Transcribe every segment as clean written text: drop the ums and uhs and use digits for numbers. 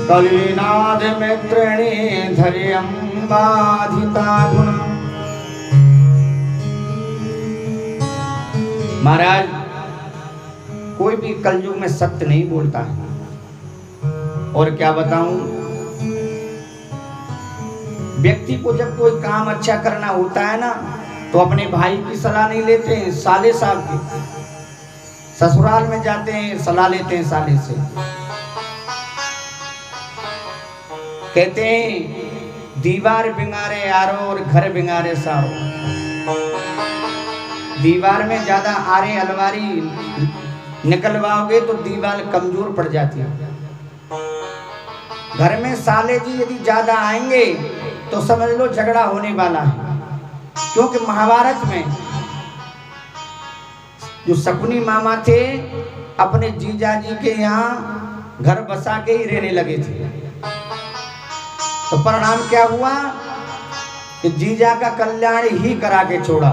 कलिनाद मित्रिणी धैर्यम्बाधिता गुण। महाराज, कोई भी कलयुग में सत्य नहीं बोलता है। और क्या बताऊं, व्यक्ति को जब कोई काम अच्छा करना होता है ना, तो अपने भाई की सलाह नहीं लेते हैं, साले साहब की। ससुराल में जाते हैं, सलाह लेते हैं साले से। कहते हैं दीवार बिंगारे यारो और घर बिंगारे सारो। दीवार में ज्यादा आरे अलमारी निकलवाओगे तो दीवार कमजोर पड़ जाती है। घर में साले जी यदि ज्यादा आएंगे तो समझ लो झगड़ा होने वाला है। क्योंकि महाभारत में जो शकुनी मामा थे, अपने जीजाजी के यहाँ घर बसा के ही रहने लगे थे। तो परिणाम क्या हुआ कि जीजा का कल्याण ही करा के छोड़ा।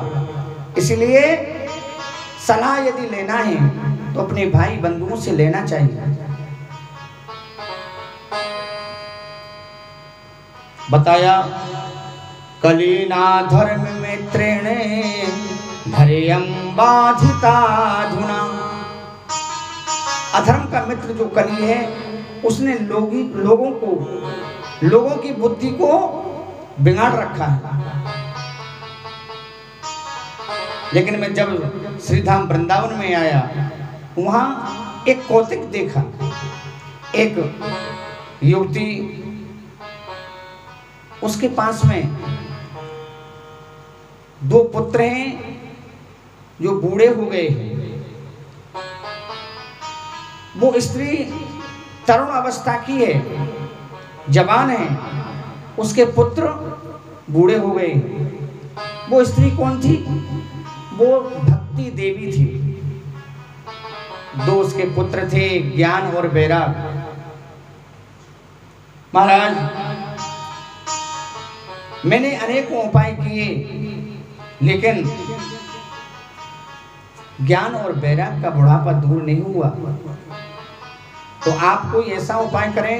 इसलिए सलाह यदि लेना है तो अपने भाई बंधुओं से लेना चाहिए। बताया कलीना धर्म मित्रेणे धैर्यम्बाधिता धुना। अधर्म का मित्र जो कली है, उसने लोगों की बुद्धि को बिगाड़ रखा है। लेकिन मैं जब श्रीधाम वृंदावन में आया, वहां एक कौतिक देखा। एक युवती, उसके पास में दो पुत्र हैं जो बूढ़े हो गए हैं। वो स्त्री तरुण अवस्था की है, जवान है, उसके पुत्र बूढ़े हो गए। वो स्त्री कौन थी? वो भक्ति देवी थी। दो उसके पुत्र थे, ज्ञान और वैराग। महाराज, मैंने अनेकों उपाय किए, लेकिन ज्ञान और वैराग का बुढ़ापा दूर नहीं हुआ। तो आप कोई ऐसा उपाय करें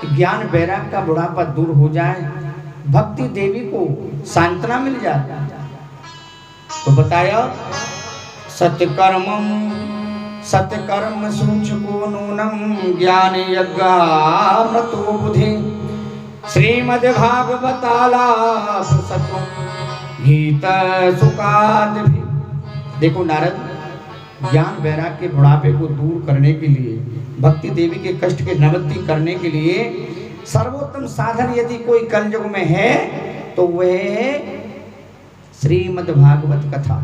कि ज्ञान वैराग का बुढ़ापा दूर हो जाए, भक्ति देवी को सांत्वना मिल जाए। तो बताया सत्यकर्म सूचको नूनम ज्ञान यज्ञामृतो बुद्धि श्रीमद्भागवतालाप सत्व गीत सुखाद भी। देखो नारद, ज्ञान वैराग के बुढ़ापे को दूर करने के लिए, भक्ति देवी के कष्ट के निवृत्ति करने के लिए सर्वोत्तम साधन यदि कोई कलयुग में है तो वह है श्रीमद् भागवत कथा।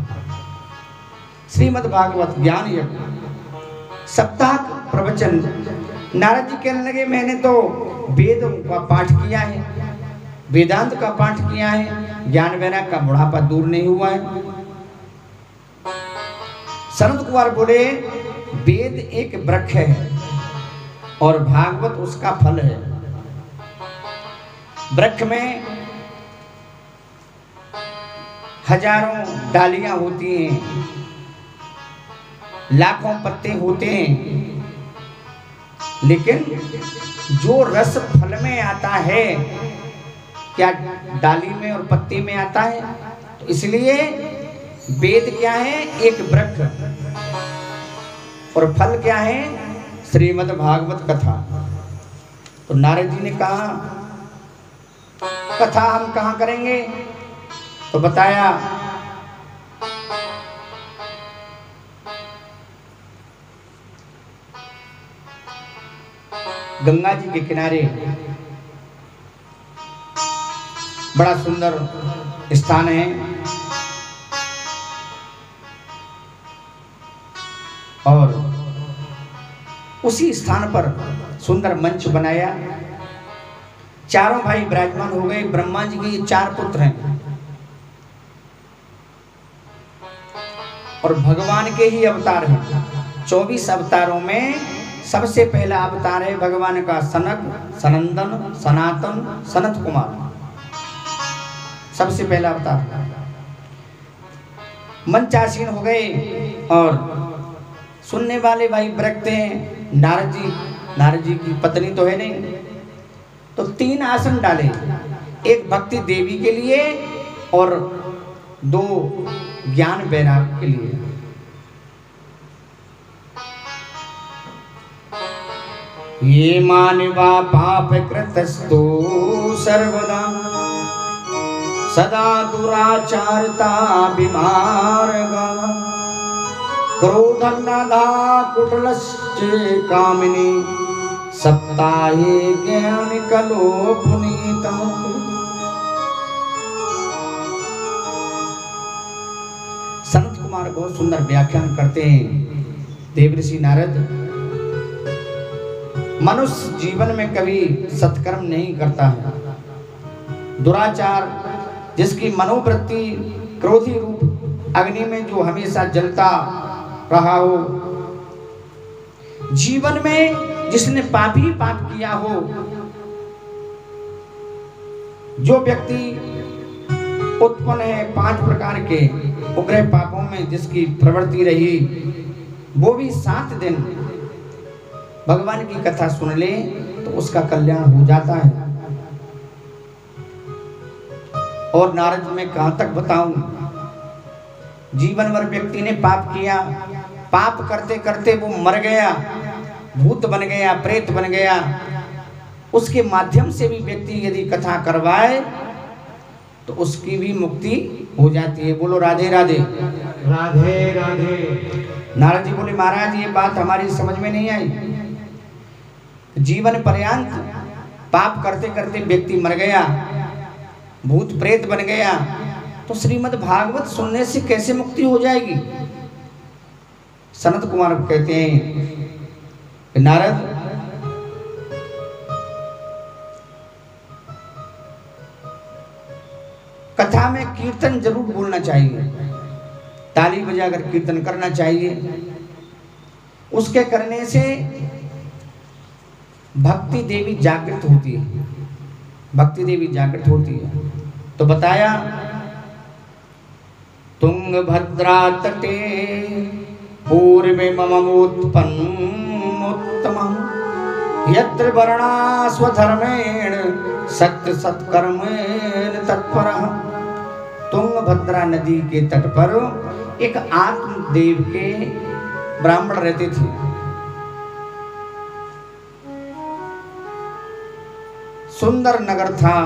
श्रीमद् भागवत ज्ञान यज्ञ सप्ताह प्रवचन। नारद जी कहने लगे, मैंने तो वेद का पाठ किया है, वेदांत का पाठ किया है, ज्ञान वैराग का बुढ़ापा दूर नहीं हुआ है। सनत कुमार बोले, वेद एक वृक्ष है और भागवत उसका फल है। वृक्ष में हजारों डालियां होती हैं, लाखों पत्ते होते हैं, लेकिन जो रस फल में आता है, क्या डाली में और पत्ती में आता है? तो इसलिए वेद क्या है? एक वृक्ष, और फल क्या है? श्रीमद् भागवत कथा। तो नारद जी ने कहा, कथा हम कहाँ करेंगे? तो बताया गंगा जी के किनारे बड़ा सुंदर स्थान है, और उसी स्थान पर सुंदर मंच बनाया। चारों भाई विराजमान हो गए। ब्रह्मा जी के 4 पुत्र हैं और भगवान के ही अवतार हैं। 24 अवतारों में सबसे पहला अवतार है भगवान का सनक, सनंदन, सनातन, सनत कुमार। सबसे पहला अवतार। मंचासीन हो गए और सुनने वाले भाई बरकते हैं। नारद जी की पत्नी तो है नहीं, तो 3 आसन डाले, एक भक्ति देवी के लिए और 2 ज्ञान वैराग के लिए। ये मानवा पाप कृतस्तु सर्वदा सदा दुराचारता विमार्गा क्रोधन्नधा कुटलश्च कामिनी सप्ताहे ज्ञान कलो पुनीता। संत कुमार बहुत सुंदर व्याख्यान करते हैं। देवर्षि नारद, मनुष्य जीवन में कभी सत्कर्म नहीं करता है। दुराचार, जिसकी मनोवृत्ति क्रोधी रूप अग्नि में जो हमेशा जलता रहा हो, जीवन में जिसने पाप ही पाप किया हो, जो व्यक्ति उत्पन्न है 5 प्रकार के उग्र पापों में जिसकी प्रवृत्ति रही, वो भी 7 दिन भगवान की कथा सुन ले तो उसका कल्याण हो जाता है। और नारद, मैं कहां तक बताऊं, जीवन भर व्यक्ति ने पाप किया, पाप करते करते वो मर गया, भूत बन गया, प्रेत बन गया, उसके माध्यम से भी व्यक्ति यदि कथा करवाए तो उसकी भी मुक्ति हो जाती है। बोलो राधे राधे। राधे राधे। नारद जी बोले, महाराज ये बात हमारी समझ में नहीं आई। जीवन पर्यंत पाप करते करते व्यक्ति मर गया, भूत प्रेत बन गया, तो श्रीमद् भागवत सुनने से कैसे मुक्ति हो जाएगी? सनत कुमार कहते हैं, नारद, कथा में कीर्तन जरूर बोलना चाहिए, ताली बजाकर कीर्तन करना चाहिए। उसके करने से भक्ति देवी जागृत होती है, भक्ति देवी जागृत होती है। तो बताया, तुंगभद्रा तटे पूर्वे ममोत्पन्नोत्तमं यत्र वर्णा स्वधर्मेण सत्य सत्कर्मेण तत्परः। तुंगभद्रा नदी के तट पर एक आत्मदेव के ब्राह्मण रहते थे। सुंदर नगर था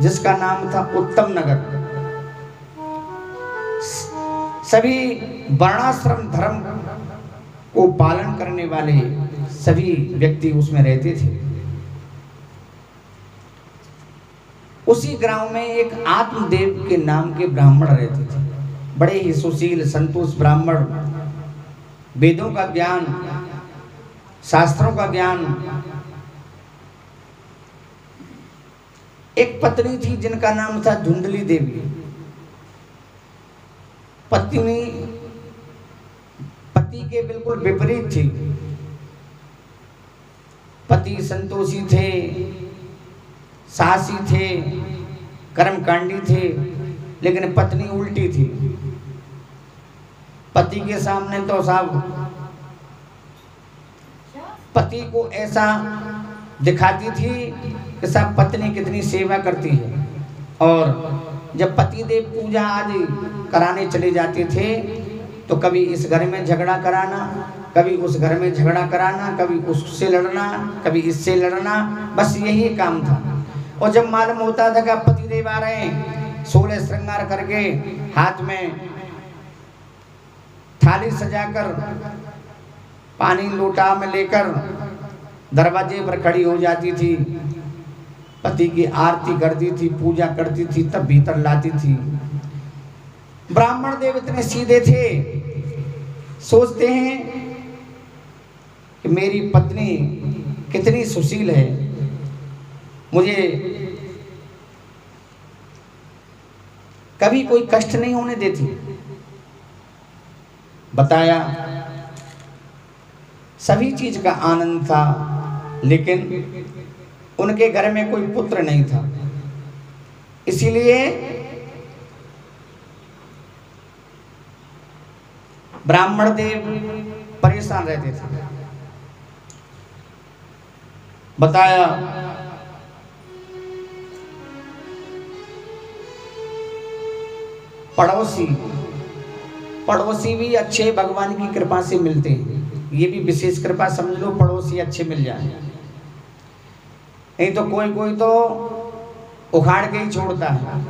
जिसका नाम था उत्तम नगर। सभी वर्णाश्रम धर्म को पालन करने वाले सभी व्यक्ति उसमें रहते थे। उसी गांव में एक आत्मदेव के नाम के ब्राह्मण रहते थे, बड़े ही सुशील संतोष ब्राह्मण, वेदों का ज्ञान, शास्त्रों का ज्ञान। एक पत्नी थी जिनका नाम था धुंधली देवी। पति के बिल्कुल विपरीत थी। पति संतोषी थे, साहसी थे, कर्मकांडी थे, लेकिन पत्नी उल्टी थी। पति के सामने तो सब पति को ऐसा दिखाती थी कि सब पत्नी कितनी सेवा करती है। और जब पतिदेव पूजा आदि कराने चले जाते थे तो कभी इस घर में झगड़ा कराना, कभी उस घर में झगड़ा कराना, कभी उससे लड़ना, कभी इससे लड़ना, बस यही काम था। और जब मालूम होता था कि पतिदेव आ रहे हैं, 16 श्रृंगार करके हाथ में थाली सजाकर पानी लोटा में लेकर दरवाजे पर खड़ी हो जाती थी, पति की आरती करती थी, पूजा करती थी, तब भीतर लाती थी। ब्राह्मण देव इतने सीधे थे, सोचते हैं कि मेरी पत्नी कितनी सुशील है, मुझे कभी कोई कष्ट नहीं होने देती। बताया, सभी चीज का आनंद था, लेकिन उनके घर में कोई पुत्र नहीं था। इसीलिए ब्राह्मण देव परेशान रहते थे। बताया पड़ोसी भी अच्छे भगवान की कृपा से मिलते हैं। ये भी विशेष कृपा समझ लो, पड़ोसी अच्छे मिल जाए। नहीं तो कोई तो उखाड़ के ही छोड़ता है।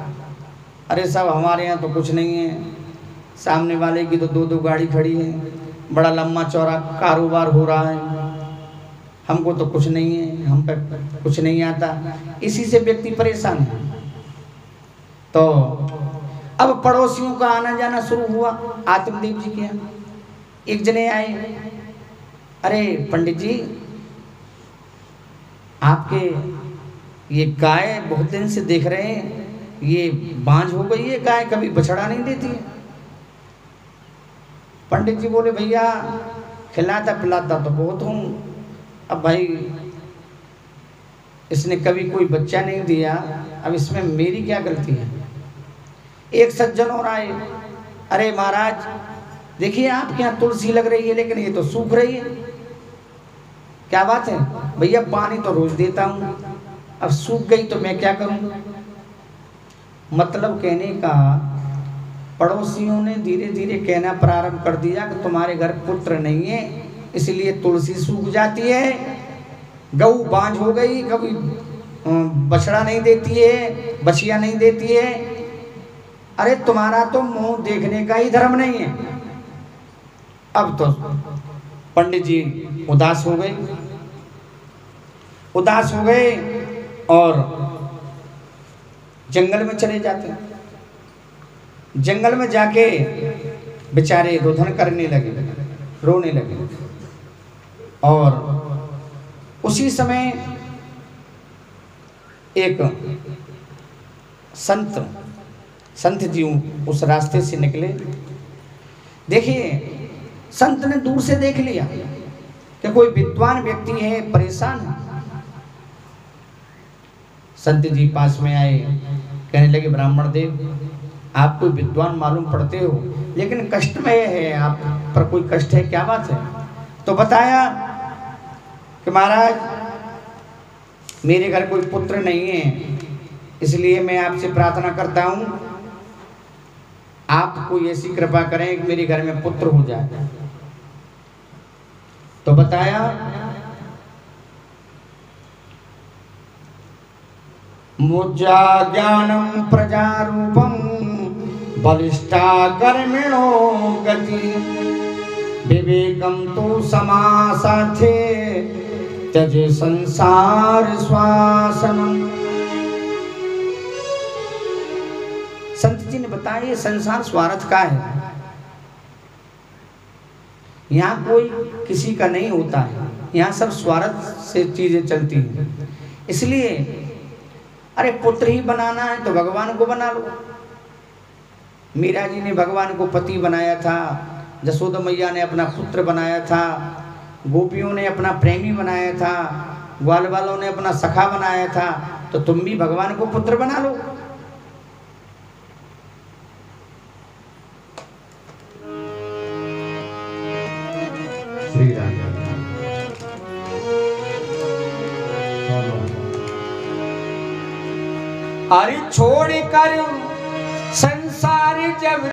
अरे सब हमारे यहाँ तो कुछ नहीं है, सामने वाले की तो दो गाड़ी खड़ी है, बड़ा लंबा चौड़ा कारोबार हो रहा है, हमको तो कुछ नहीं है, हम पे कुछ नहीं आता। इसी से व्यक्ति परेशान है। तो अब पड़ोसियों का आना जाना शुरू हुआ आत्मदेव जी के यहाँ। एक जने आए, अरे पंडित जी आपके ये गाय बहुत दिन से देख रहे हैं, ये बांझ हो गई है गाय, कभी बछड़ा नहीं देती है। पंडित जी बोले भैया खिलाता पिलाता तो बहुत हूँ, अब भाई इसने कभी कोई बच्चा नहीं दिया, अब इसमें मेरी क्या गलती है। एक सज्जन और आए, अरे महाराज देखिए आपके यहाँ तुलसी लग रही है लेकिन ये तो सूख रही है, क्या बात है। भैया पानी तो रोज देता हूँ, अब सूख गई तो मैं क्या करूँ। मतलब कहने का पड़ोसियों ने धीरे धीरे कहना प्रारंभ कर दिया कि तुम्हारे घर पुत्र नहीं है इसलिए तुलसी सूख जाती है, गऊ बांझ हो गई, कभी बछड़ा नहीं देती है, बछिया नहीं देती है। अरे तुम्हारा तो मुंह देखने का ही धर्म नहीं है। अब तो पंडित जी उदास हो गए और जंगल में चले जाते हैं। जंगल में जाके बेचारे रुदन करने लगे, रोने लगे। और उसी समय एक संत जी उस रास्ते से निकले। देखिए संत ने दूर से देख लिया कि कोई विद्वान व्यक्ति है, परेशान है। संत जी पास में आए, कहने लगे ब्राह्मण देव आप कोई विद्वान मालूम पड़ते हो लेकिन कष्ट में है, आप पर कोई कष्ट है, क्या बात है। तो बताया कि महाराज मेरे घर कोई पुत्र नहीं है इसलिए मैं आपसे प्रार्थना करता हूं आप कोई ऐसी कृपा करें कि मेरे घर में पुत्र हो जाए। तो बताया मुज्जा ज्ञानम प्रजारूपम बलिष्ठा कर्मिणो गति विवेकम तो समासाथे त्यजे संसार श्वासनम। संत जी ने बताया ये संसार स्वार्थ का है, यहाँ कोई किसी का नहीं होता है, यहाँ सब स्वार्थ से चीजें चलती हैं। इसलिए अरे पुत्र ही बनाना है तो भगवान को बना लो। मीरा जी ने भगवान को पति बनाया था, जसोदा मैया ने अपना पुत्र बनाया था, गोपियों ने अपना प्रेमी बनाया था, ग्वाल वालों ने अपना सखा बनाया था, तो तुम भी भगवान को पुत्र बना लो। श्री राम। अरे छोड़ कर संसार जब